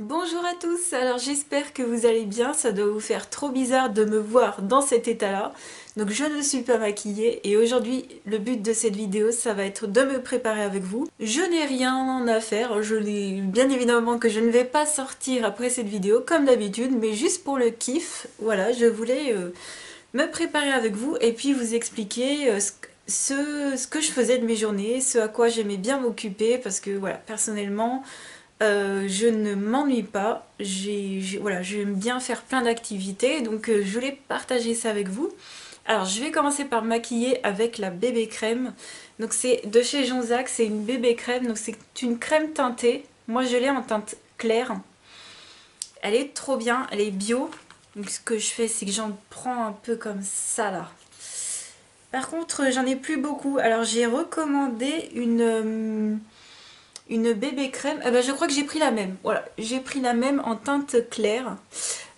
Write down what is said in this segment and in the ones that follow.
Bonjour à tous, alors j'espère que vous allez bien, ça doit vous faire trop bizarre de me voir dans cet état-là. Donc je ne suis pas maquillée et aujourd'hui le but de cette vidéo ça va être de me préparer avec vous. Je n'ai rien à faire, bien évidemment que je ne vais pas sortir après cette vidéo comme d'habitude, mais juste pour le kiff, voilà, je voulais me préparer avec vous et puis vous expliquer ce que je faisais de mes journées, ce à quoi j'aimais bien m'occuper parce que voilà, personnellement... je ne m'ennuie pas, voilà, j'aime bien faire plein d'activités, donc je voulais partager ça avec vous. Alors je vais commencer par me maquiller avec la bébé crème. Donc c'est de chez Jonzac, c'est une bébé crème, donc c'est une crème teintée. Moi je l'ai en teinte claire. Elle est trop bien, elle est bio. Donc ce que je fais c'est que j'en prends un peu comme ça là. Par contre j'en ai plus beaucoup, alors j'ai recommandé une bébé crème, eh ben, je crois que j'ai pris la même. Voilà, j'ai pris la même en teinte claire.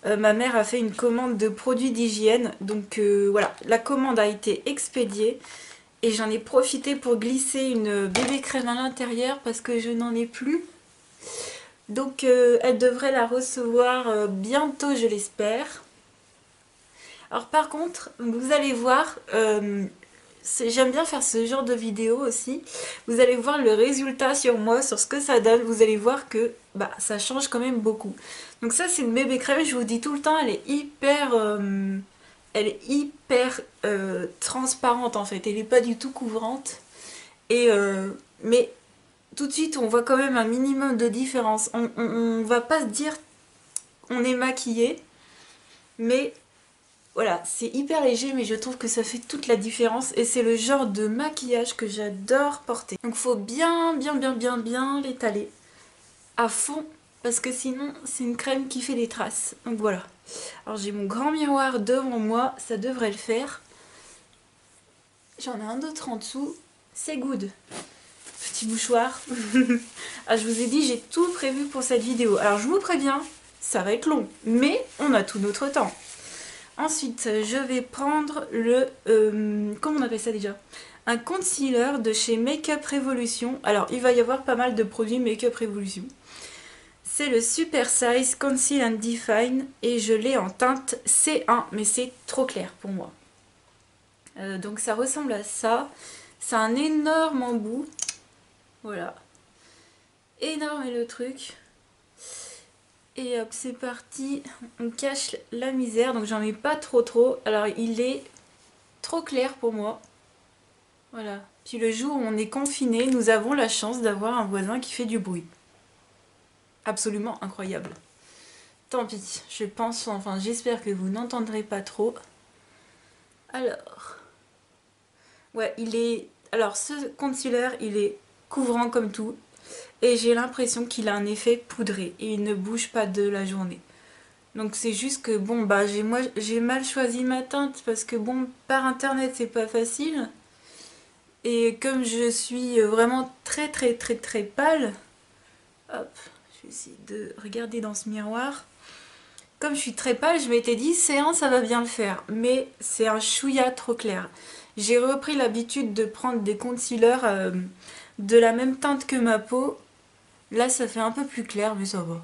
Ma mère a fait une commande de produits d'hygiène, donc voilà, la commande a été expédiée et j'en ai profité pour glisser une bébé crème à l'intérieur parce que je n'en ai plus. Donc elle devrait la recevoir bientôt, je l'espère. Alors par contre, vous allez voir, j'aime bien faire ce genre de vidéo aussi. Vous allez voir le résultat sur moi, sur ce que ça donne. Vous allez voir que bah, ça change quand même beaucoup. Donc ça c'est une bébé crème, je vous dis tout le temps, elle est hyper transparente en fait. Elle n'est pas du tout couvrante. Mais tout de suite on voit quand même un minimum de différence. On va pas se dire on est maquillé, mais voilà, c'est hyper léger mais je trouve que ça fait toute la différence et c'est le genre de maquillage que j'adore porter. Donc faut bien l'étaler à fond parce que sinon c'est une crème qui fait des traces. Donc voilà. Alors j'ai mon grand miroir devant moi, ça devrait le faire. J'en ai un d'autre en dessous, c'est good. Petit mouchoir. Ah, je vous ai dit, j'ai tout prévu pour cette vidéo. Alors je vous préviens, ça va être long, mais on a tout notre temps. Ensuite, je vais prendre comment on appelle ça déjà? Un concealer de chez Makeup Revolution. Alors, il va y avoir pas mal de produits Makeup Revolution. C'est le Super Size Conceal and Define et je l'ai en teinte C1, mais c'est trop clair pour moi. Donc ça ressemble à ça. C'est un énorme embout. Voilà. Énorme est le truc. Et hop, c'est parti, on cache la misère, donc j'en mets pas trop. Alors il est trop clair pour moi. Voilà. Puis le jour où on est confiné, nous avons la chance d'avoir un voisin qui fait du bruit. Absolument incroyable. Tant pis, je pense, enfin j'espère que vous n'entendrez pas trop. Alors... Ouais, alors ce concealer, il est couvrant comme tout. Et j'ai l'impression qu'il a un effet poudré et il ne bouge pas de la journée. Donc c'est juste que bon bah j'ai mal choisi ma teinte parce que bon par internet c'est pas facile. Et comme je suis vraiment très pâle, hop, je vais essayer de regarder dans ce miroir. Comme je suis très pâle, je m'étais dit C1 ça va bien le faire, mais c'est un chouïa trop clair. J'ai repris l'habitude de prendre des concealers de la même teinte que ma peau. Là ça fait un peu plus clair mais ça va.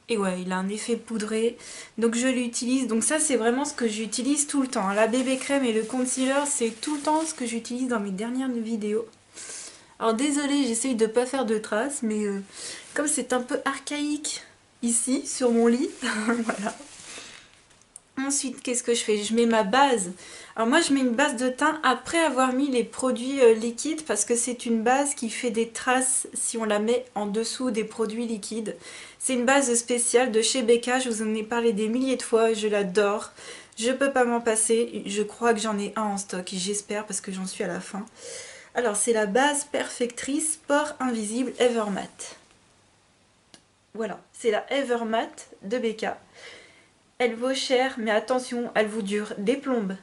Et ouais, il a un effet poudré, donc je l'utilise. Donc ça, c'est vraiment ce que j'utilise tout le temps. La bébé crème et le concealer, c'est tout le temps ce que j'utilise dans mes dernières vidéos. Alors désolée, j'essaye de pas faire de traces, mais comme c'est un peu archaïque ici, sur mon lit, voilà. Ensuite, qu'est-ce que je fais? Je mets ma base. Alors moi, je mets une base de teint après avoir mis les produits liquides parce que c'est une base qui fait des traces si on la met en dessous des produits liquides. C'est une base spéciale de chez Becca, je vous en ai parlé des milliers de fois, je l'adore. Je peux pas m'en passer, je crois que j'en ai un en stock, j'espère parce que j'en suis à la fin. Alors c'est la base perfectrice Pore Invisible Evermatte. Voilà, c'est la Evermatte de Becca. Elle vaut cher, mais attention, elle vous dure des plombes.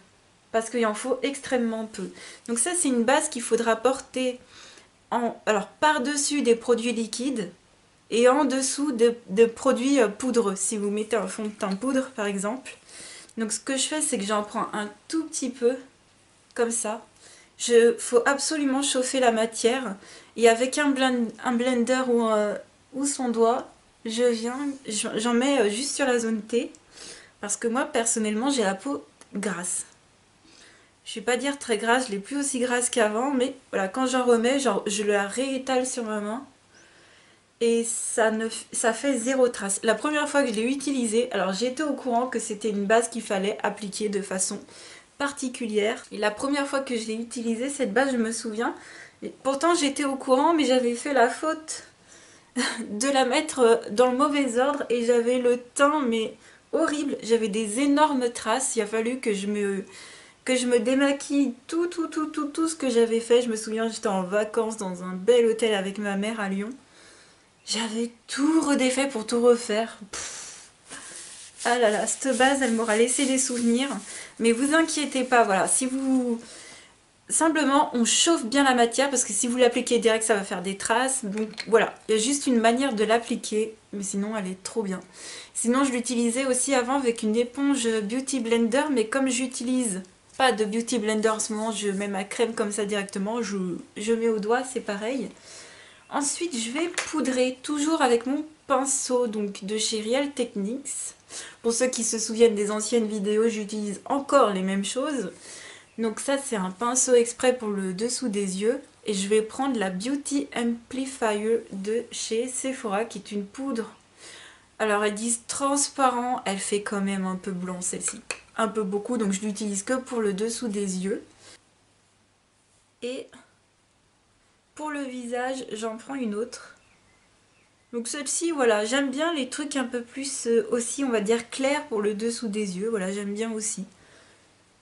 Parce qu'il en faut extrêmement peu. Donc ça, c'est une base qu'il faudra porter alors par-dessus des produits liquides et en dessous de produits poudreux. Si vous mettez un fond de teint poudre, par exemple. Donc ce que je fais, c'est que j'en prends un tout petit peu, comme ça. Faut absolument chauffer la matière. Et avec un blender ou son doigt, j'en mets juste sur la zone T. Parce que moi, personnellement, j'ai la peau grasse. Je vais pas dire très grasse, je l'ai plus aussi grasse qu'avant, mais voilà, quand j'en remets, genre, je la réétale sur ma main. Et ça fait zéro trace. La première fois que je l'ai utilisé, alors j'étais au courant que c'était une base qu'il fallait appliquer de façon particulière. Et la première fois que je l'ai utilisée, cette base, je me souviens. Et pourtant, j'étais au courant, mais j'avais fait la faute de la mettre dans le mauvais ordre et j'avais le teint, mais horrible. J'avais des énormes traces. Il a fallu que je me démaquille tout ce que j'avais fait. Je me souviens, j'étais en vacances dans un bel hôtel avec ma mère à Lyon. J'avais tout redéfait pour tout refaire. Ah là là, cette base, elle m'aura laissé des souvenirs. Mais vous inquiétez pas, voilà. Si vous... Simplement, on chauffe bien la matière parce que si vous l'appliquez direct, ça va faire des traces. Donc voilà, il y a juste une manière de l'appliquer. Mais sinon, elle est trop bien. Sinon, je l'utilisais aussi avant avec une éponge Beauty Blender. Mais comme j'utilise pas de Beauty Blender en ce moment, je mets ma crème comme ça directement. Je mets au doigt, c'est pareil. Ensuite, je vais poudrer toujours avec mon pinceau donc de chez Real Techniques. Pour ceux qui se souviennent des anciennes vidéos, j'utilise encore les mêmes choses. Donc ça, c'est un pinceau exprès pour le dessous des yeux. Et je vais prendre la Beauty Amplifier de chez Sephora, qui est une poudre. Alors, elles disent transparent, elle fait quand même un peu blanc celle-ci. Un peu beaucoup, donc je l'utilise que pour le dessous des yeux. Et... pour le visage, j'en prends une autre. Donc celle-ci, voilà, j'aime bien les trucs un peu plus aussi, on va dire, clairs pour le dessous des yeux. Voilà, j'aime bien aussi.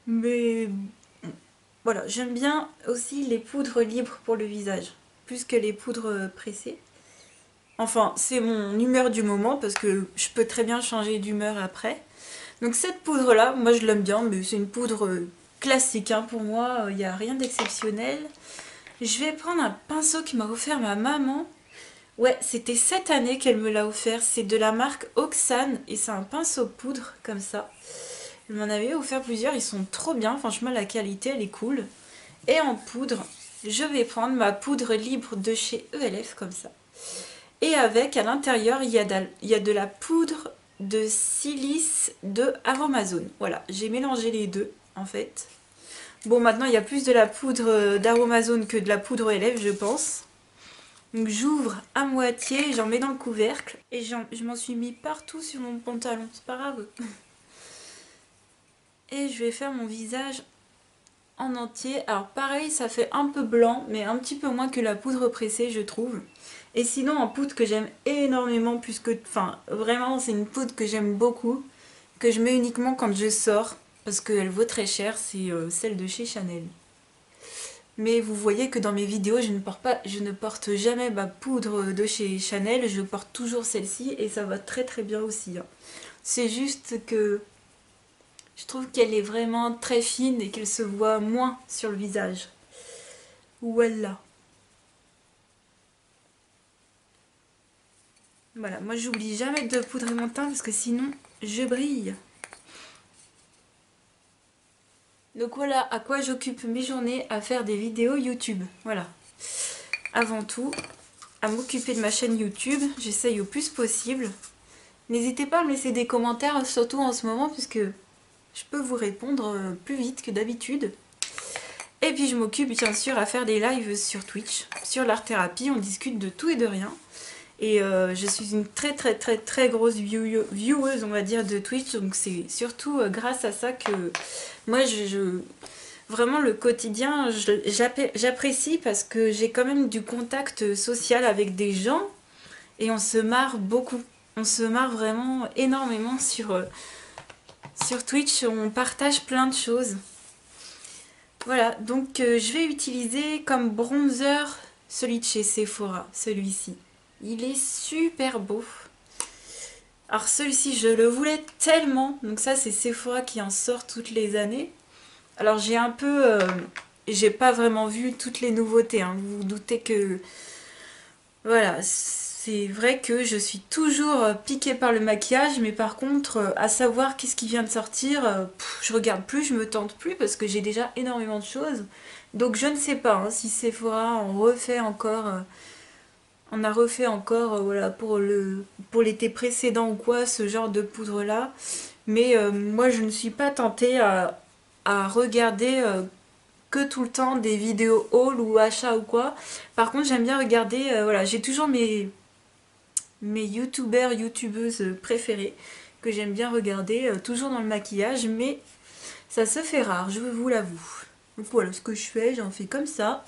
Mais voilà, j'aime bien aussi les poudres libres pour le visage, plus que les poudres pressées. Enfin, c'est mon humeur du moment, parce que je peux très bien changer d'humeur après. Donc cette poudre-là, moi je l'aime bien, mais c'est une poudre classique, hein, pour moi, il n'y a rien d'exceptionnel. Je vais prendre un pinceau qui m'a offert ma maman. Ouais, c'était cette année qu'elle me l'a offert. C'est de la marque Oxane et c'est un pinceau poudre comme ça. Elle m'en avait offert plusieurs, ils sont trop bien. Franchement, la qualité, elle est cool. Et en poudre, je vais prendre ma poudre libre de chez ELF comme ça. Et avec, à l'intérieur, il y a de la poudre de silice de Aromazone. Voilà, j'ai mélangé les deux en fait. Bon, maintenant, il y a plus de la poudre d'Aromazone que de la poudre ELF, je pense. Donc, j'ouvre à moitié, j'en mets dans le couvercle. Et je m'en suis mis partout sur mon pantalon, c'est pas grave. Et je vais faire mon visage en entier. Alors, pareil, ça fait un peu blanc, mais un petit peu moins que la poudre pressée, je trouve. Et sinon, en poudre que j'aime énormément, enfin, vraiment, c'est une poudre que j'aime beaucoup, que je mets uniquement quand je sors. Parce qu'elle vaut très cher, c'est celle de chez Chanel. Mais vous voyez que dans mes vidéos, je ne porte jamais ma poudre de chez Chanel, je porte toujours celle-ci et ça va très très bien aussi. Hein. C'est juste que je trouve qu'elle est vraiment très fine et qu'elle se voit moins sur le visage. Voilà. Voilà, moi j'oublie jamais de poudrer mon teint parce que sinon je brille. Donc voilà à quoi j'occupe mes journées, à faire des vidéos YouTube. Voilà. Avant tout, à m'occuper de ma chaîne YouTube. J'essaye au plus possible. N'hésitez pas à me laisser des commentaires, surtout en ce moment, puisque je peux vous répondre plus vite que d'habitude. Et puis je m'occupe bien sûr à faire des lives sur Twitch, sur l'art thérapie. On discute de tout et de rien. Et je suis une très grosse vieweuse, on va dire, de Twitch. Donc c'est surtout grâce à ça que moi, vraiment le quotidien, j'apprécie parce que j'ai quand même du contact social avec des gens. Et on se marre beaucoup. On se marre vraiment énormément sur Twitch. On partage plein de choses. Voilà, donc je vais utiliser comme bronzer celui de chez Sephora, celui-ci. Il est super beau. Alors celui-ci, je le voulais tellement. Donc ça, c'est Sephora qui en sort toutes les années. Alors j'ai un peu... j'ai pas vraiment vu toutes les nouveautés. Hein. Vous vous doutez que... Voilà, c'est vrai que je suis toujours piquée par le maquillage. Mais par contre, à savoir qu'est-ce qui vient de sortir, je regarde plus, je me tente plus parce que j'ai déjà énormément de choses. Donc je ne sais pas hein, si Sephora en refait encore... On a refait encore, voilà, pour l'été précédent ou quoi, ce genre de poudre là. Mais moi je ne suis pas tentée à regarder que tout le temps des vidéos haul ou achat ou quoi. Par contre j'aime bien regarder, voilà, j'ai toujours mes youtubeurs, youtubeuses préférées que j'aime bien regarder, toujours dans le maquillage, mais ça se fait rare, je vous l'avoue. Donc voilà ce que je fais, j'en fais comme ça.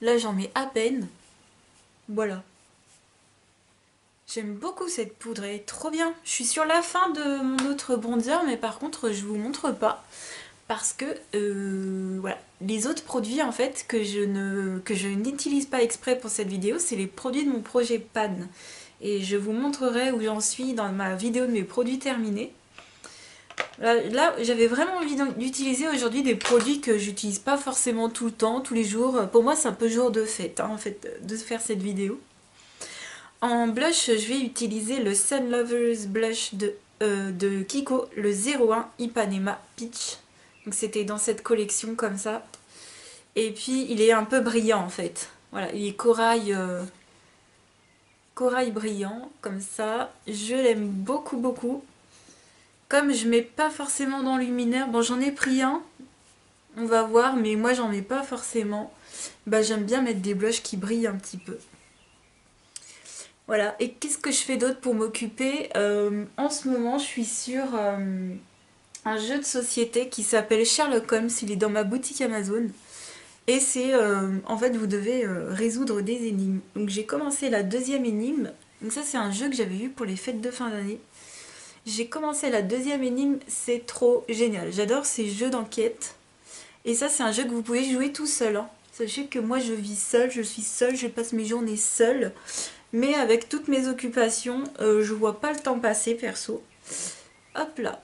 Là j'en mets à peine. Voilà. J'aime beaucoup cette poudre, elle est trop bien. Je suis sur la fin de mon autre bronzer, mais par contre je vous montre pas. Parce que voilà, les autres produits en fait que je n'utilise pas exprès pour cette vidéo, c'est les produits de mon projet Pan. Et je vous montrerai où j'en suis dans ma vidéo de mes produits terminés. Là j'avais vraiment envie d'utiliser aujourd'hui des produits que j'utilise pas forcément tout le temps, tous les jours. Pour moi c'est un peu jour de fête hein, en fait, de faire cette vidéo. En blush, je vais utiliser le Sun Lovers Blush de Kiko, le 01 Ipanema Peach. Donc c'était dans cette collection comme ça. Et puis il est un peu brillant en fait. Voilà, il est corail, corail brillant comme ça. Je l'aime beaucoup beaucoup. Comme je mets pas forcément d'enlumineur, bon j'en ai pris un, on va voir, mais moi j'en mets pas forcément. Bah j'aime bien mettre des blushs qui brillent un petit peu. Voilà, et qu'est-ce que je fais d'autre pour m'occuper en ce moment, je suis sur un jeu de société qui s'appelle Sherlock Holmes, il est dans ma boutique Amazon. Et c'est, en fait, vous devez résoudre des énigmes. Donc j'ai commencé la deuxième énigme. Donc ça, c'est un jeu que j'avais vu pour les fêtes de fin d'année. J'ai commencé la deuxième énigme, c'est trop génial. J'adore ces jeux d'enquête. Et ça, c'est un jeu que vous pouvez jouer tout seul. Hein. Sachez que moi, je vis seule, je suis seule, je passe mes journées seule. Mais avec toutes mes occupations, je vois pas le temps passer perso. Hop là.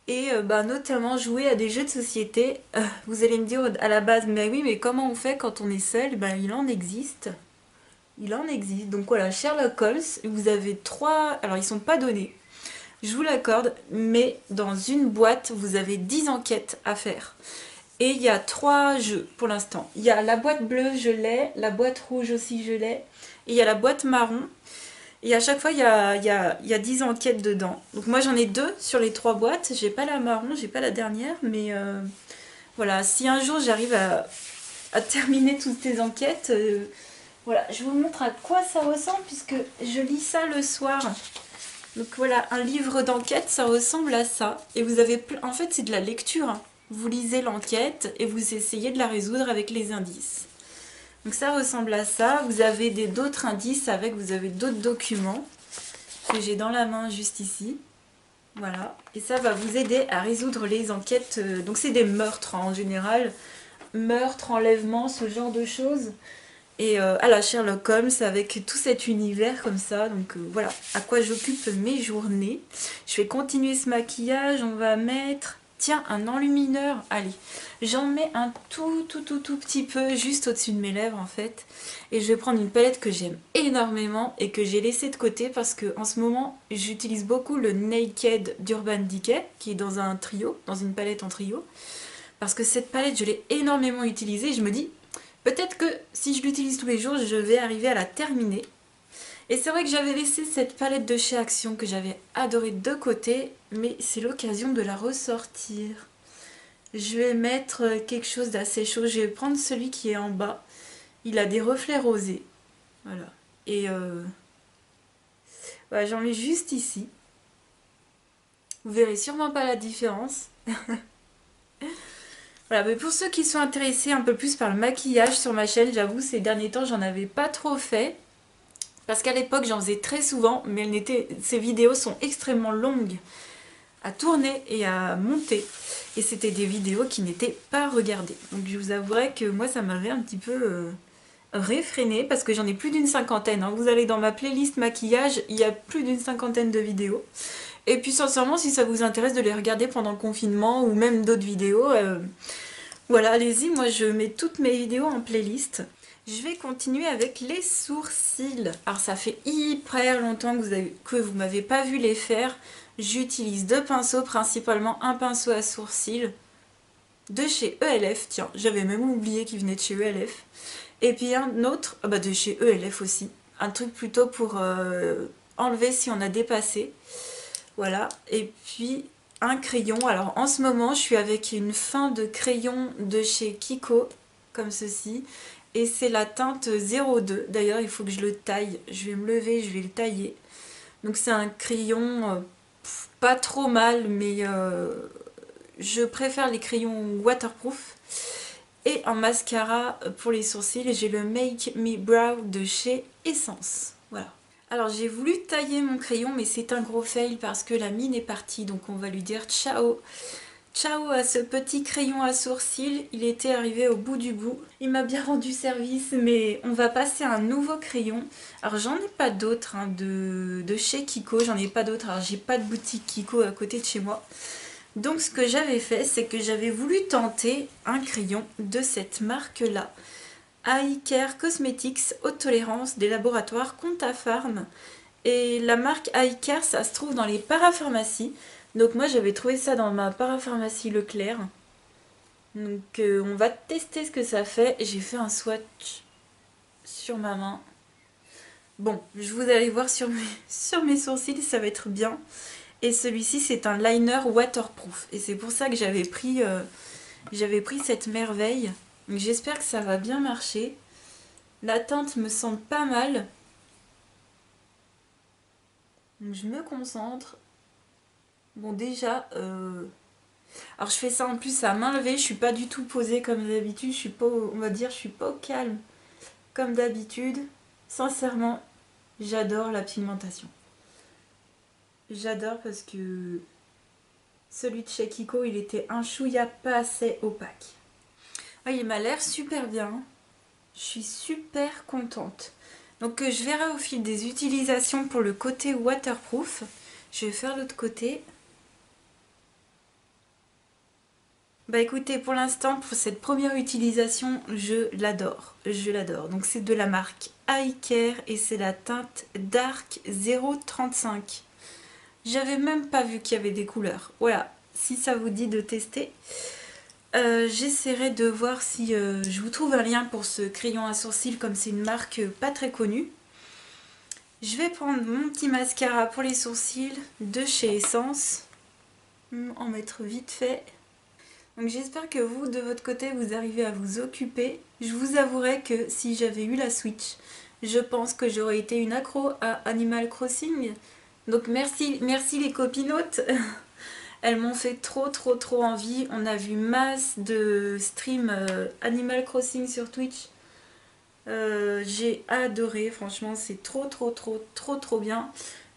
Et bah, notamment jouer à des jeux de société. Vous allez me dire à la base, mais oui, mais comment on fait quand on est seul? Ben, il en existe. Il en existe. Donc voilà, Sherlock Holmes, vous avez 3... Alors ils sont pas donnés, je vous l'accorde, mais dans une boîte, vous avez 10 enquêtes à faire. Et il y a 3 jeux pour l'instant. Il y a la boîte bleue, je l'ai. La boîte rouge aussi, je l'ai. Et il y a la boîte marron. Et à chaque fois, il y a 10 enquêtes dedans. Donc moi, j'en ai 2 sur les 3 boîtes. J'ai pas la marron, j'ai pas la dernière. Mais voilà, si un jour j'arrive à terminer toutes ces enquêtes, voilà, je vous montre à quoi ça ressemble puisque je lis ça le soir. Donc voilà, un livre d'enquête, ça ressemble à ça. Et vous avez... En fait, c'est de la lecture, hein. Vous lisez l'enquête et vous essayez de la résoudre avec les indices. Donc ça ressemble à ça. Vous avez d'autres indices avec, vous avez d'autres documents que j'ai dans la main juste ici. Voilà. Et ça va vous aider à résoudre les enquêtes. Donc c'est des meurtres hein, en général. Meurtres, enlèvements, ce genre de choses. Et à la Sherlock Holmes avec tout cet univers comme ça. Donc voilà à quoi j'occupe mes journées. Je vais continuer ce maquillage. On va mettre... Tiens, un enlumineur, allez, j'en mets un tout petit peu juste au-dessus de mes lèvres en fait. Et je vais prendre une palette que j'aime énormément et que j'ai laissée de côté parce que en ce moment, j'utilise beaucoup le Naked d'Urban Decay qui est dans un trio, dans une palette en trio. Parce que cette palette, je l'ai énormément utilisée et je me dis, peut-être que si je l'utilise tous les jours, je vais arriver à la terminer. Et c'est vrai que j'avais laissé cette palette de chez Action que j'avais adorée de côté, mais c'est l'occasion de la ressortir. Je vais mettre quelque chose d'assez chaud, je vais prendre celui qui est en bas. Il a des reflets rosés, voilà. Et voilà, j'en mets juste ici. Vous verrez sûrement pas la différence. Voilà, mais pour ceux qui sont intéressés un peu plus par le maquillage sur ma chaîne, j'avoue ces derniers temps j'en avais pas trop fait. Parce qu'à l'époque j'en faisais très souvent, mais ces vidéos sont extrêmement longues à tourner et à monter. Et c'était des vidéos qui n'étaient pas regardées. Donc je vous avouerai que moi ça m'avait un petit peu réfréné parce que j'en ai plus d'une cinquantaine. Hein. Vous allez dans ma playlist maquillage, il y a plus d'une cinquantaine de vidéos. Et puis sincèrement si ça vous intéresse de les regarder pendant le confinement ou même d'autres vidéos, voilà allez-y, moi je mets toutes mes vidéos en playlist. Je vais continuer avec les sourcils. Alors ça fait hyper longtemps que vous m'avez pas vu les faire. J'utilise 2 pinceaux, principalement un pinceau à sourcils de chez ELF. Tiens, j'avais même oublié qu'il venait de chez ELF. Et puis un autre, ah bah de chez ELF aussi, un truc plutôt pour enlever si on a dépassé. Voilà, et puis un crayon. Alors en ce moment, je suis avec une fin de crayon de chez Kiko, comme ceci. Et c'est la teinte 02. D'ailleurs, il faut que je le taille. Je vais me lever, je vais le tailler. Donc c'est un crayon pas trop mal, mais je préfère les crayons waterproof. Et un mascara pour les sourcils, j'ai le Make Me Brow de chez Essence. Voilà. Alors j'ai voulu tailler mon crayon, mais c'est un gros fail parce que la mine est partie, donc on va lui dire ciao. Ciao à ce petit crayon à sourcils, il était arrivé au bout du bout. Il m'a bien rendu service, mais on va passer à un nouveau crayon. Alors j'en ai pas d'autres hein, de chez Kiko, j'en ai pas d'autres. Alors j'ai pas de boutique Kiko à côté de chez moi. Donc ce que j'avais fait, c'est que j'avais voulu tenter un crayon de cette marque-là. Eye Care Cosmetics, haute tolérance des laboratoires Contafarm. Et la marque Eye Care, ça se trouve dans les parapharmacies. Donc moi j'avais trouvé ça dans ma parapharmacie Leclerc. Donc on va tester ce que ça fait. J'ai fait un swatch sur ma main. Bon, vous allez voir sur mes sourcils, ça va être bien. Et celui-ci c'est un liner waterproof. Et c'est pour ça que j'avais pris cette merveille. J'espère que ça va bien marcher. La teinte me semble pas mal. Donc je me concentre. Bon déjà, alors je fais ça en plus à main levée. Je suis pas du tout posée comme d'habitude. Je suis pas, on va dire, je suis pas au calme comme d'habitude. Sincèrement, j'adore la pigmentation. J'adore parce que celui de chez Kiko, il était un chouïa pas assez opaque. Ah, il m'a l'air super bien. Je suis super contente. Donc je verrai au fil des utilisations pour le côté waterproof. Je vais faire l'autre côté. Bah écoutez, pour l'instant, pour cette première utilisation, je l'adore. Je l'adore. Donc c'est de la marque Eye Care et c'est la teinte Dark 035. J'avais même pas vu qu'il y avait des couleurs. Voilà, si ça vous dit de tester. J'essaierai de voir si je vous trouve un lien pour ce crayon à sourcils, comme c'est une marque pas très connue. Je vais prendre mon petit mascara pour les sourcils de chez Essence. En mettre vite fait. Donc j'espère que vous, de votre côté, vous arrivez à vous occuper. Je vous avouerai que si j'avais eu la Switch, je pense que j'aurais été une accro à Animal Crossing. Donc merci les copinotes. Elles m'ont fait trop envie. On a vu masse de streams Animal Crossing sur Twitch. J'ai adoré, franchement c'est trop bien.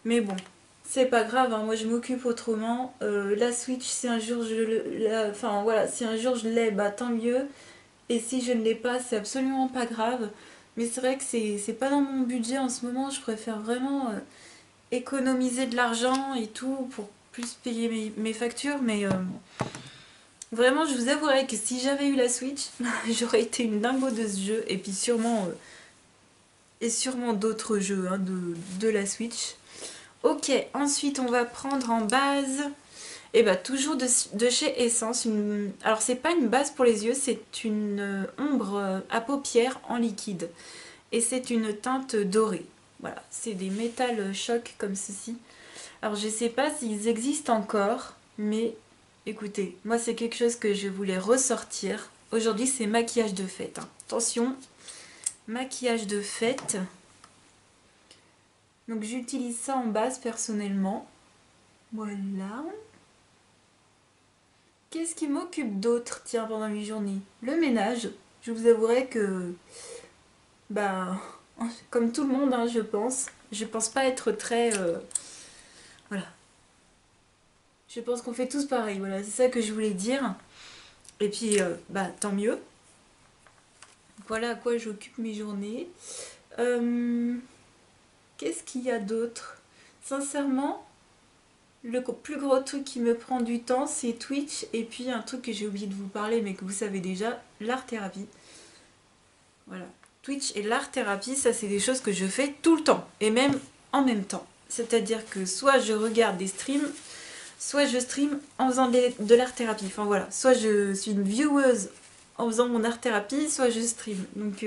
Mais bon, c'est pas grave, hein, moi je m'occupe autrement. La Switch, si un jour enfin voilà, si un jour je l'ai, bah tant mieux. Et si je ne l'ai pas, c'est absolument pas grave. Mais c'est vrai que c'est pas dans mon budget en ce moment. Je préfère vraiment économiser de l'argent et tout pour plus payer mes factures. Mais vraiment, je vous avouerai que si j'avais eu la Switch, j'aurais été une dingo de ce jeu. Et puis sûrement d'autres jeux hein, de la Switch. Ok, ensuite on va prendre en base, et bah toujours de chez Essence. Alors c'est pas une base pour les yeux, c'est une ombre à paupières en liquide. Et c'est une teinte dorée. Voilà, c'est des métal chocs comme ceci. Alors je sais pas s'ils existent encore, mais écoutez, moi c'est quelque chose que je voulais ressortir. Aujourd'hui c'est maquillage de fête. Hein. Attention, maquillage de fête. Donc j'utilise ça en base personnellement. Voilà. Qu'est-ce qui m'occupe d'autre, tiens, pendant mes journées? Le ménage. Je vous avouerai que, bah, comme tout le monde, hein, je pense pas être très... voilà. Je pense qu'on fait tous pareil, voilà, c'est ça que je voulais dire. Et puis, bah, tant mieux. Voilà à quoi j'occupe mes journées. Qu'est-ce qu'il y a d'autre? Sincèrement, le plus gros truc qui me prend du temps, c'est Twitch. Et puis un truc que j'ai oublié de vous parler, mais que vous savez déjà, l'art-thérapie. Voilà. Twitch et l'art-thérapie, ça c'est des choses que je fais tout le temps. Et même en même temps. C'est-à-dire que soit je regarde des streams, soit je stream en faisant de l'art-thérapie. Enfin voilà, soit je suis une vieweuse en faisant mon art thérapie, soit je stream. Donc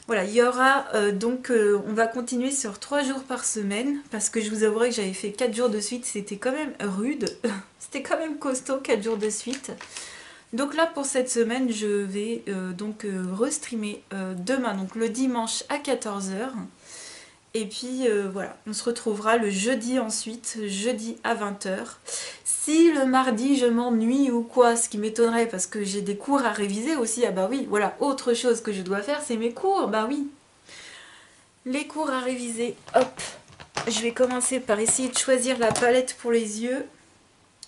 voilà, il y aura on va continuer sur 3 jours par semaine, parce que je vous avouerai que j'avais fait 4 jours de suite, c'était quand même rude, c'était quand même costaud 4 jours de suite. Donc là pour cette semaine je vais restreamer demain, donc le dimanche à 14 h. Et puis voilà, on se retrouvera le jeudi ensuite, jeudi à 20 h. Si le mardi je m'ennuie ou quoi, ce qui m'étonnerait parce que j'ai des cours à réviser aussi, ah bah oui, voilà, autre chose que je dois faire c'est mes cours, bah oui. Les cours à réviser, hop, je vais commencer par essayer de choisir la palette pour les yeux.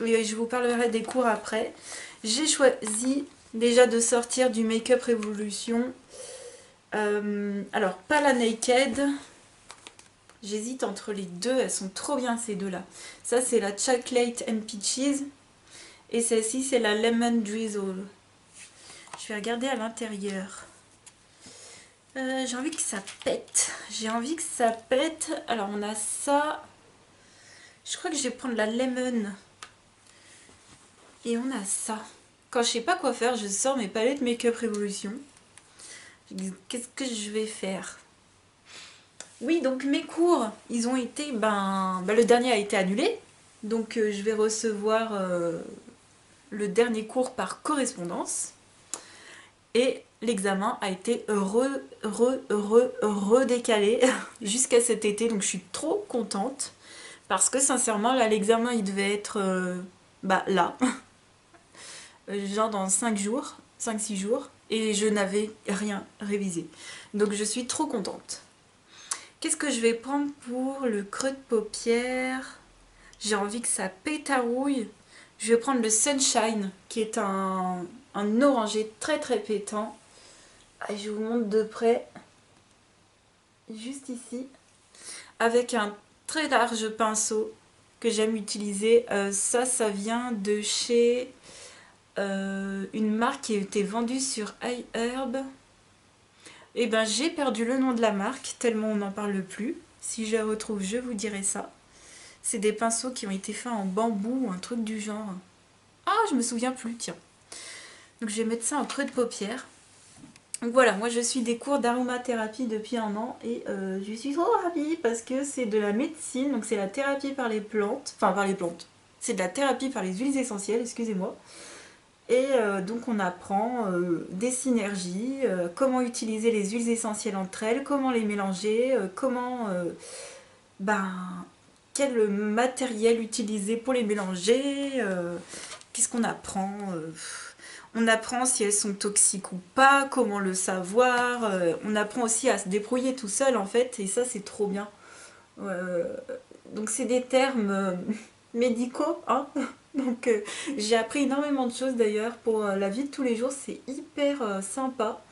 Et je vous parlerai des cours après. J'ai choisi déjà de sortir du Make Up Revolution. Alors, pas la Naked. J'hésite entre les deux, elles sont trop bien ces deux-là. Ça, c'est la Chocolate and Peaches. Et celle-ci, c'est la Lemon Drizzle. Je vais regarder à l'intérieur. J'ai envie que ça pète. J'ai envie que ça pète. Alors, on a ça. Je crois que je vais prendre la Lemon. Et on a ça. Quand je sais pas quoi faire, je sors mes palettes Make Up Revolution. Qu'est-ce que je vais faire? Oui, donc mes cours, ils ont été... le dernier a été annulé. Donc je vais recevoir le dernier cours par correspondance. Et l'examen a été redécalé jusqu'à cet été. Donc je suis trop contente. Parce que sincèrement, là, l'examen, il devait être là. Genre dans 5 jours, 5-6 jours. Et je n'avais rien révisé. Donc je suis trop contente. Qu'est-ce que je vais prendre pour le creux de paupière? J'ai envie que ça pétarouille. Je vais prendre le Sunshine, qui est un orangé très très pétant. Ah, je vous montre de près. Juste ici. Avec un très large pinceau que j'aime utiliser. Ça vient de chez une marque qui était vendue sur iHerb. Et ben j'ai perdu le nom de la marque, tellement on n'en parle plus. Si je la retrouve, je vous dirai ça. C'est des pinceaux qui ont été faits en bambou ou un truc du genre. Ah, je me souviens plus, tiens. Donc je vais mettre ça en creux de paupière. Donc voilà, moi je suis des cours d'aromathérapie depuis 1 an et je suis trop ravie parce que c'est de la médecine, donc c'est la thérapie par les plantes. Enfin, par les plantes. C'est de la thérapie par les huiles essentielles, excusez-moi. Et donc on apprend des synergies, comment utiliser les huiles essentielles entre elles, comment les mélanger, quel matériel utiliser pour les mélanger, qu'est-ce qu'on apprend, on apprend si elles sont toxiques ou pas, comment le savoir, on apprend aussi à se débrouiller tout seul en fait, et ça c'est trop bien. Donc c'est des termes médicaux, hein. Donc j'ai appris énormément de choses d'ailleurs pour la vie de tous les jours, c'est hyper sympa,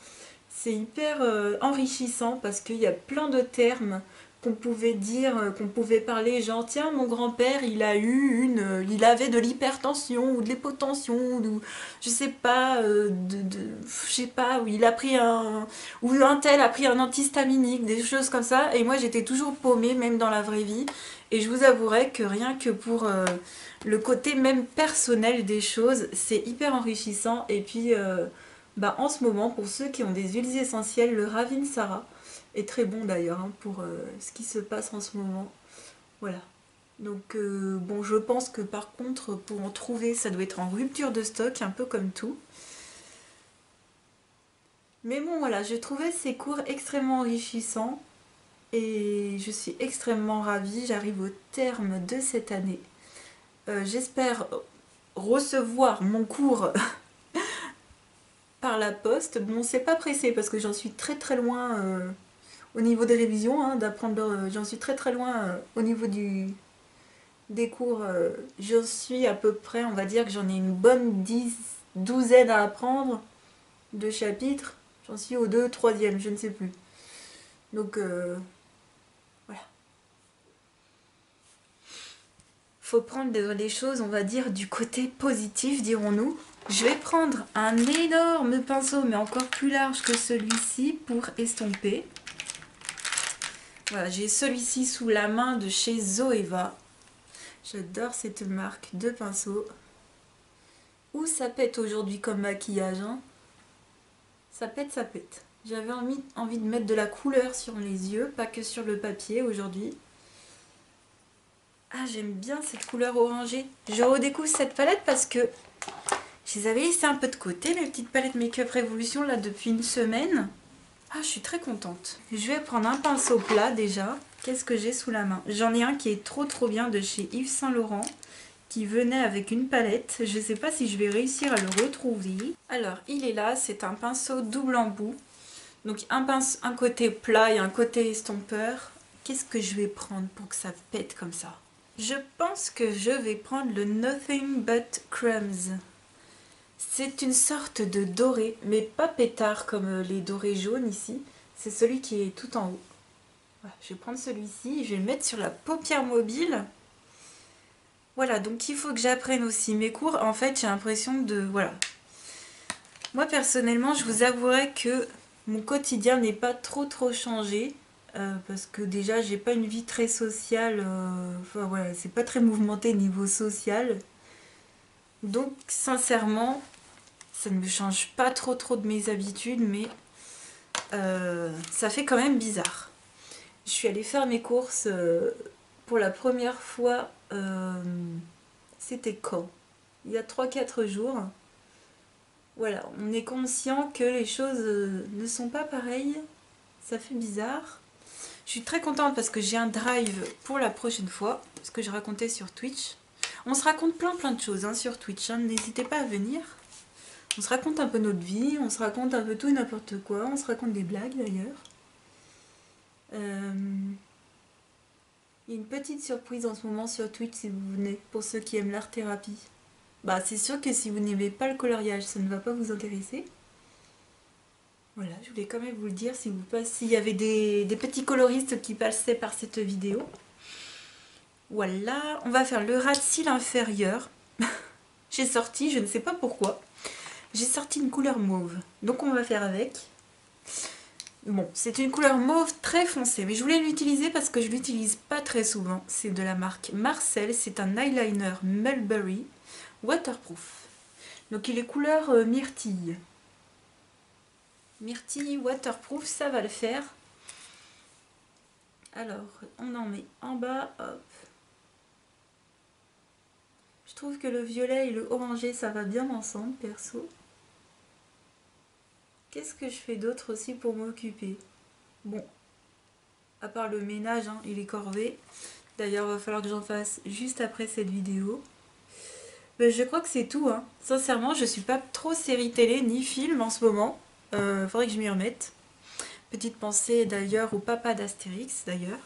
c'est hyper enrichissant parce qu'il y a plein de termes qu'on pouvait dire, qu'on pouvait parler, genre tiens mon grand-père il avait de l'hypertension ou de l'hypotension ou je sais pas, je sais pas, ou un tel a pris un antihistaminique, des choses comme ça, et moi j'étais toujours paumée même dans la vraie vie, et je vous avouerai que rien que pour le côté même personnel des choses, c'est hyper enrichissant. Et puis en ce moment, pour ceux qui ont des huiles essentielles, le Ravinsara est très bon d'ailleurs pour ce qui se passe en ce moment. Voilà. Donc bon, je pense que par contre, pour en trouver, ça doit être en rupture de stock, un peu comme tout. Mais bon, voilà, j'ai trouvé ces cours extrêmement enrichissants et je suis extrêmement ravie. J'arrive au terme de cette année. J'espère recevoir mon cours par la poste. Bon, c'est pas pressé parce que j'en suis très très loin au niveau des révisions, d'apprendre. J'en suis très très loin au niveau des cours. J'en suis à peu près, on va dire que j'en ai une bonne douzaine à apprendre de chapitres. J'en suis au 2, 3e, je ne sais plus. Donc voilà. Faut prendre les choses, on va dire, du côté positif, dirons-nous. Je vais prendre un énorme pinceau, mais encore plus large que celui-ci, pour estomper. Voilà, j'ai celui-ci sous la main de chez Zoeva. J'adore cette marque de pinceau. Où ça pète aujourd'hui comme maquillage, hein. Ça pète, ça pète. J'avais envie de mettre de la couleur sur les yeux, pas que sur le papier aujourd'hui. Ah, j'aime bien cette couleur orangée. Je redécouvre cette palette parce que je les avais laissées un peu de côté, mes petites palettes Make-up Révolution, là, depuis une semaine. Ah, je suis très contente. Je vais prendre un pinceau plat déjà. Qu'est-ce que j'ai sous la main? J'en ai un qui est trop bien de chez Yves Saint Laurent, qui venait avec une palette. Je ne sais pas si je vais réussir à le retrouver. Alors, il est là, c'est un pinceau double embout. Donc un côté plat et un côté estompeur. Qu'est-ce que je vais prendre pour que ça pète comme ça? Je pense que je vais prendre le Nothing But Crumbs. C'est une sorte de doré, mais pas pétard comme les dorés jaunes ici. C'est celui qui est tout en haut. Voilà, je vais prendre celui-ci, je vais le mettre sur la paupière mobile. Voilà, donc il faut que j'apprenne aussi mes cours. En fait, j'ai l'impression de... Voilà. Moi, personnellement, je vous avouerai que mon quotidien n'est pas trop changé. Parce que déjà, j'ai pas une vie très sociale. Enfin, voilà, c'est pas très mouvementé niveau social. Donc, sincèrement, ça ne me change pas trop de mes habitudes, mais ça fait quand même bizarre. Je suis allée faire mes courses pour la première fois, c'était quand? Il y a 3-4 jours. Voilà, on est conscient que les choses ne sont pas pareilles. Ça fait bizarre. Je suis très contente parce que j'ai un drive pour la prochaine fois, ce que je racontais sur Twitch. On se raconte plein de choses hein, sur Twitch, hein. N'hésitez pas à venir. On se raconte un peu notre vie, on se raconte un peu tout et n'importe quoi, on se raconte des blagues d'ailleurs. Il y a une petite surprise en ce moment sur Twitch si vous venez, pour ceux qui aiment l'art-thérapie. Bah c'est sûr que si vous n'aimez pas le coloriage, ça ne va pas vous intéresser. Voilà, je voulais quand même vous le dire s'il y avait des petits coloristes qui passaient par cette vidéo. Voilà, on va faire le ras de cils inférieur. J'ai sorti, je ne sais pas pourquoi, j'ai sorti une couleur mauve. Donc on va faire avec. Bon, c'est une couleur mauve très foncée, mais je voulais l'utiliser parce que je l'utilise pas très souvent. C'est de la marque Marcel, c'est un eyeliner Mulberry waterproof. Donc il est couleur myrtille. Myrtille waterproof, ça va le faire. Alors, on en met en bas, hop. Je trouve que le violet et le orangé, ça va bien ensemble, perso. Qu'est-ce que je fais d'autre aussi pour m'occuper? Bon, à part le ménage, hein, il est corvé. D'ailleurs, il va falloir que j'en fasse juste après cette vidéo. Ben, je crois que c'est tout. Hein. Sincèrement, je suis pas trop série télé ni film en ce moment. Faudrait que je m'y remette. Petite pensée d'ailleurs au papa d'Astérix d'ailleurs.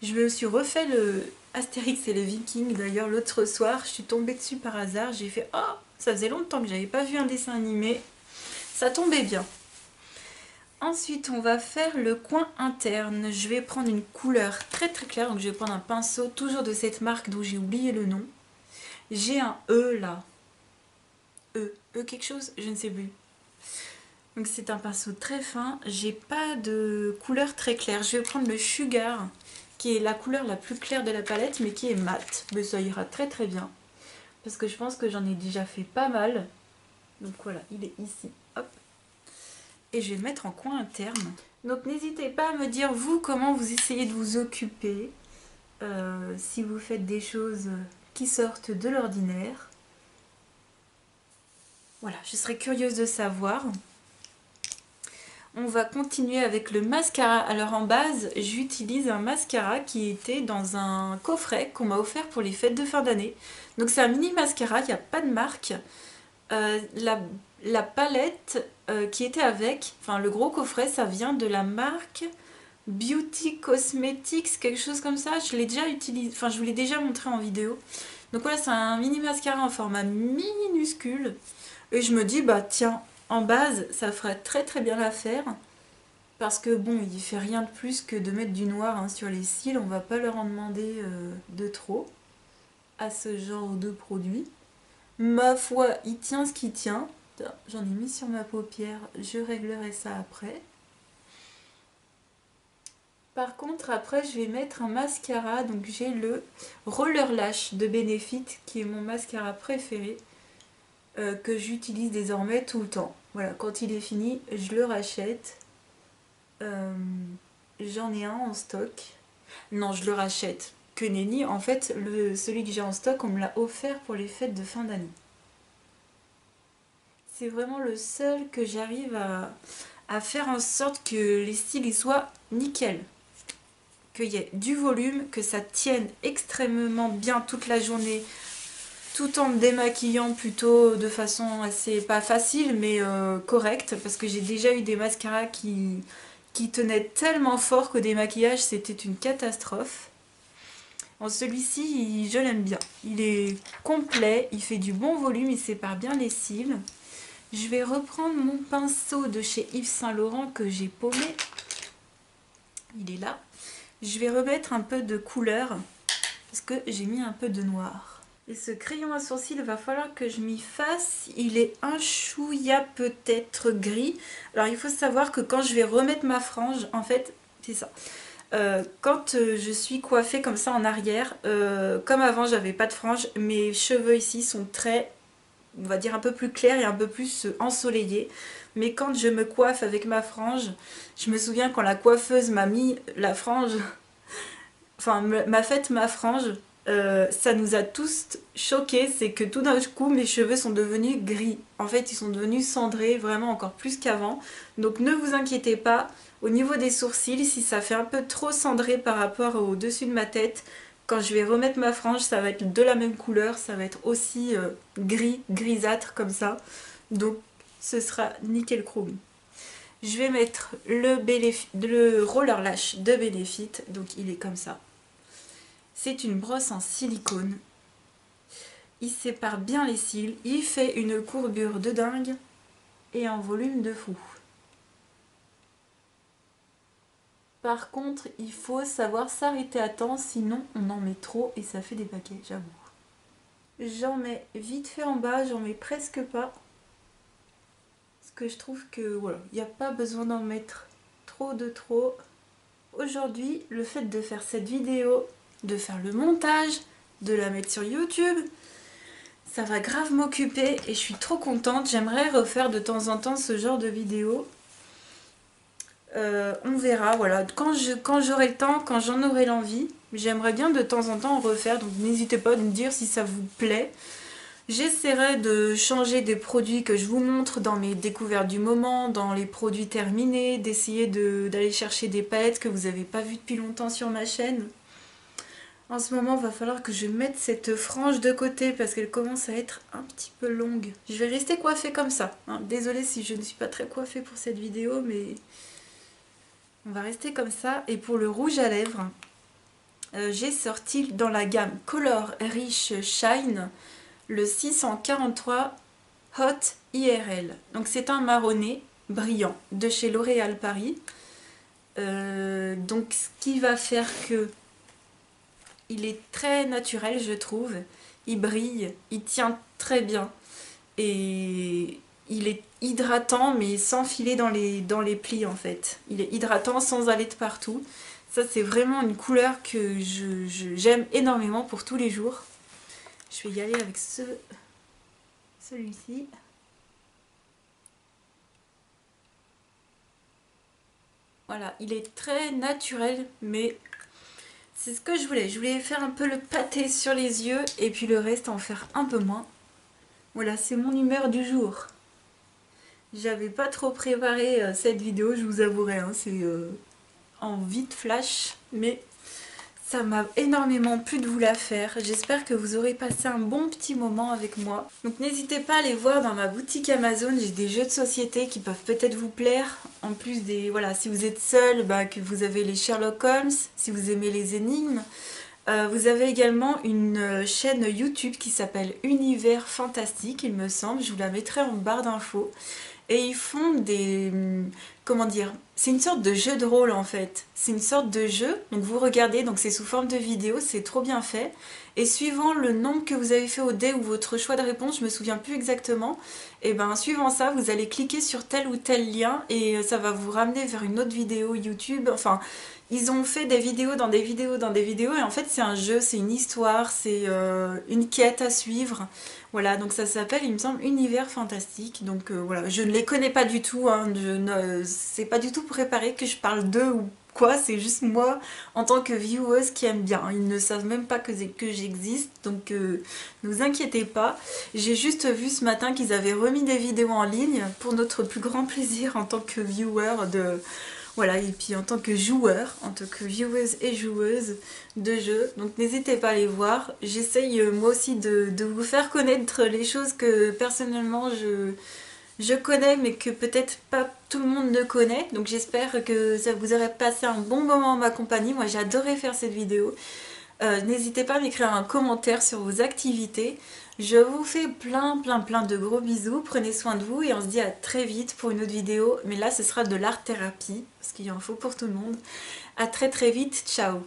Je me suis refait le Astérix et les Vikings d'ailleurs l'autre soir. Je suis tombée dessus par hasard. J'ai fait « Oh, ça faisait longtemps que j'avais pas vu un dessin animé. » Ça tombait bien. Ensuite, on va faire le coin interne. Je vais prendre une couleur très claire. Donc je vais prendre un pinceau toujours de cette marque dont j'ai oublié le nom. J'ai un E là. E quelque chose, je ne sais plus. Donc c'est un pinceau très fin. J'ai pas de couleur très claire. Je vais prendre le Sugar, qui est la couleur la plus claire de la palette, mais qui est mat. Mais ça ira très bien. Parce que je pense que j'en ai déjà fait pas mal. Donc voilà, il est ici. Hop. Et je vais le mettre en coin interne. Donc n'hésitez pas à me dire, vous, comment vous essayez de vous occuper. Si vous faites des choses qui sortent de l'ordinaire. Voilà, je serais curieuse de savoir. On va continuer avec le mascara. Alors en base, j'utilise un mascara qui était dans un coffret qu'on m'a offert pour les fêtes de fin d'année. Donc c'est un mini mascara, il n'y a pas de marque. La palette qui était avec, enfin le gros coffret, ça vient de la marque Beauty Cosmetics, quelque chose comme ça. Je l'ai déjà utilisé, enfin je vous l'ai déjà montré en vidéo. Donc voilà, c'est un mini mascara en format minuscule. Et je me dis, bah tiens, en base, ça ferait très bien l'affaire. Parce que bon, il fait rien de plus que de mettre du noir hein, sur les cils. On va pas leur en demander de trop à ce genre de produit. Ma foi, il tient ce qui tient. J'en ai mis sur ma paupière, je réglerai ça après. Par contre, après, je vais mettre un mascara. Donc j'ai le Roller Lash de Benefit, qui est mon mascara préféré. que j'utilise désormais tout le temps. Voilà, quand il est fini, je le rachète. J'en ai un en stock. Non, je le rachète. Que nenni, en fait, celui que j'ai en stock, on me l'a offert pour les fêtes de fin d'année. C'est vraiment le seul que j'arrive à faire en sorte que les styles ils soient nickel. Qu'il y ait du volume, que ça tienne extrêmement bien toute la journée, tout en me démaquillant plutôt de façon assez, pas facile, mais correcte, parce que j'ai déjà eu des mascaras qui tenaient tellement fort qu'au démaquillage c'était une catastrophe. Bon, celui-ci, je l'aime bien. Il est complet, il fait du bon volume, il sépare bien les cils. Je vais reprendre mon pinceau de chez Yves Saint Laurent que j'ai paumé. Il est là. Je vais remettre un peu de couleur parce que j'ai mis un peu de noir. Et ce crayon à sourcils, il va falloir que je m'y fasse. Il est un chouïa peut-être gris. Alors il faut savoir que quand je vais remettre ma frange, en fait, c'est ça. Quand je suis coiffée comme ça en arrière, comme avant j'avais pas de frange, mes cheveux ici sont très, on va dire un peu plus clairs et un peu plus ensoleillés. Mais quand je me coiffe avec ma frange, je me souviens quand la coiffeuse m'a mis la frange, enfin m'a fait ma frange, ça nous a tous choqués, c'est que tout d'un coup mes cheveux sont devenus gris. En fait ils sont devenus cendrés, vraiment encore plus qu'avant. Donc ne vous inquiétez pas, au niveau des sourcils, si ça fait un peu trop cendré par rapport au dessus de ma tête, quand je vais remettre ma frange, ça va être de la même couleur, ça va être aussi gris, grisâtre comme ça. Donc ce sera nickel chrome. Je vais mettre le roller lash de Benefit, donc il est comme ça. C'est une brosse en silicone. Il sépare bien les cils, il fait une courbure de dingue et un volume de fou. Par contre, il faut savoir s'arrêter à temps, sinon on en met trop et ça fait des paquets, j'avoue. J'en mets vite fait en bas, j'en mets presque pas. Parce que je trouve que voilà, il n'y a pas besoin d'en mettre trop de trop. Aujourd'hui, le fait de faire cette vidéo, de faire le montage, de la mettre sur YouTube, ça va grave m'occuper et je suis trop contente. J'aimerais refaire de temps en temps ce genre de vidéo. On verra, voilà, quand j'aurai le temps, quand j'en aurai l'envie, j'aimerais bien de temps en temps en refaire, donc n'hésitez pas à me dire si ça vous plaît. J'essaierai de changer des produits que je vous montre dans mes découvertes du moment, dans les produits terminés, d'essayer d'aller chercher des palettes que vous n'avez pas vues depuis longtemps sur ma chaîne. En ce moment, il va falloir que je mette cette frange de côté parce qu'elle commence à être un petit peu longue. Je vais rester coiffée comme ça, hein. Désolée si je ne suis pas très coiffée pour cette vidéo, mais on va rester comme ça. Et pour le rouge à lèvres, j'ai sorti dans la gamme Color Rich Shine le 643 Hot IRL. Donc c'est un marronné brillant de chez L'Oréal Paris. Donc ce qui va faire que il est très naturel, je trouve. Il brille, il tient très bien et il est hydratant mais sans filer dans les plis en fait. Il est hydratant sans aller de partout. Ça c'est vraiment une couleur que j'aime énormément pour tous les jours. Je vais y aller avec celui-ci. Voilà, il est très naturel mais c'est ce que je voulais. Je voulais faire un peu le pâté sur les yeux et puis le reste en faire un peu moins. Voilà, c'est mon humeur du jour. J'avais pas trop préparé cette vidéo, je vous avouerai, hein, c'est en vite flash, mais ça m'a énormément plu de vous la faire. J'espère que vous aurez passé un bon petit moment avec moi. Donc n'hésitez pas à aller voir dans ma boutique Amazon, j'ai des jeux de société qui peuvent peut-être vous plaire. En plus des, voilà, si vous êtes seul, bah, que vous avez les Sherlock Holmes, si vous aimez les énigmes. Vous avez également une chaîne YouTube qui s'appelle Univers Fantastique, il me semble, je vous la mettrai en barre d'infos. Et ils font des... comment dire? C'est une sorte de jeu de rôle en fait. C'est une sorte de jeu, donc vous regardez, donc c'est sous forme de vidéo, c'est trop bien fait. Et suivant le nombre que vous avez fait au dé ou votre choix de réponse, je me souviens plus exactement, et ben suivant ça, vous allez cliquer sur tel ou tel lien et ça va vous ramener vers une autre vidéo YouTube. Enfin, ils ont fait des vidéos dans des vidéos dans des vidéos, et en fait c'est un jeu, c'est une histoire, c'est une quête à suivre. Voilà, donc ça s'appelle, il me semble, Univers Fantastique. Donc voilà, je ne les connais pas du tout, hein, c'est pas du tout préparé que je parle d'eux ou quoi, c'est juste moi en tant que vieweuse qui aime bien. Ils ne savent même pas que j'existe, donc ne vous inquiétez pas. J'ai juste vu ce matin qu'ils avaient remis des vidéos en ligne pour notre plus grand plaisir en tant que viewer de... Voilà, et puis en tant que joueur, en tant que vieweuse et joueuse de jeux, donc n'hésitez pas à les voir. J'essaye moi aussi de vous faire connaître les choses que personnellement je connais, mais que peut-être pas tout le monde ne connaît. Donc j'espère que ça vous aurait passé un bon moment en ma compagnie. Moi j'ai adoré faire cette vidéo. N'hésitez pas à m'écrire un commentaire sur vos activités. Je vous fais plein de gros bisous. Prenez soin de vous et on se dit à très vite pour une autre vidéo. Mais là ce sera de l'art thérapie parce qu'il en faut pour tout le monde. À très vite. Ciao.